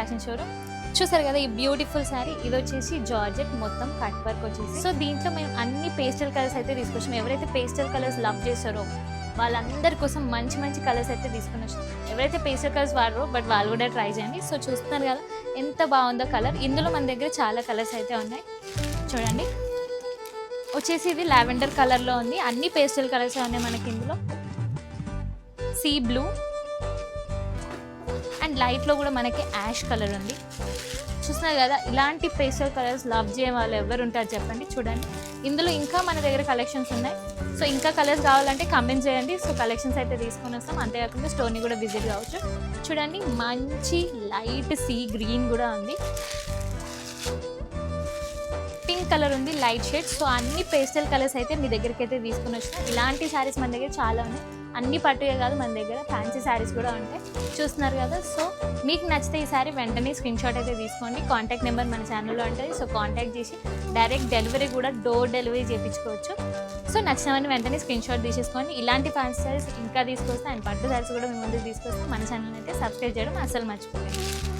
Fashion showroom. చూసారు కదా ఈ బ్యూటిఫుల్ శారీ, ఇది వచ్చేసి జార్జెట్ మొత్తం కట్ వర్క్ వచ్చేసి. సో దీంట్లో మేము అన్ని పేస్టల్ కలర్స్ అయితే తీసుకొచ్చాము. ఎవరైతే పేస్టల్ కలర్స్ లవ్ చేస్తారో వాళ్ళందరి కోసం మంచి మంచి కలర్స్ అయితే తీసుకుని వచ్చాం. ఎవరైతే పేస్టల్ కలర్స్ వాడరో బట్ వాళ్ళు కూడా ట్రై చేయండి. సో చూస్తున్నారు కదా ఎంత బాగుందో కలర్. ఇందులో మన దగ్గర చాలా కలర్స్ అయితే ఉన్నాయి. చూడండి వచ్చేసి ఇది లావెండర్ కలర్లో ఉంది. అన్ని పేస్టల్ కలర్స్ ఉన్నాయి మనకి ఇందులో. సీ బ్లూ అండ్ లైట్లో కూడా మనకి యాష్ కలర్ ఉంది. చూస్తున్నారు కదా ఇలాంటి పేస్టల్ కలర్స్ లవ్ చేయ వాళ్ళు ఎవరు ఉంటారు చెప్పండి. చూడండి ఇందులో ఇంకా మన దగ్గర కలెక్షన్స్ ఉన్నాయి. సో ఇంకా కలర్స్ కావాలంటే కమెంట్ చేయండి. సో కలెక్షన్స్ అయితే తీసుకొని వస్తాం. అంతేకాకుండా స్టోర్ని కూడా విజిట్ కావచ్చు. చూడండి మంచి లైట్ సీ గ్రీన్ కూడా ఉంది, పింక్ కలర్ ఉంది, లైట్ షేడ్. సో అన్ని పేస్టల్ కలర్స్ అయితే మీ దగ్గరికి అయితే తీసుకుని వచ్చినాయి. ఇలాంటి శారీస్ మన దగ్గర చాలా ఉన్నాయి. అన్ని పట్టువే కాదు, మన దగ్గర ఫ్యాన్సీ శారీస్ కూడా ఉంటాయి. చూస్తున్నారు కదా. సో మీకు నచ్చితే ఈ శారీ వెంటనే స్క్రీన్ షాట్ అయితే తీసుకోండి. కాంటాక్ట్ నెంబర్ మన ఛానల్లో ఉంటుంది. సో కాంటాక్ట్ చేసి డైరెక్ట్ డెలివరీ కూడా డోర్ డెలివరీ చేయించుకోవచ్చు. సో నచ్చినవన్నీ వెంటనే స్క్రీన్ షాట్ తీసేసుకోండి. ఇలాంటి ఫ్యాన్సీ శారీస్ ఇంకా తీసుకొస్తే అండ్ పట్టు శారీస్ కూడా మీ ముందుకు తీసుకొస్తే మన ఛానల్ అయితే సబ్స్క్రైబ్ చేయడం అసలు మర్చిపోకండి.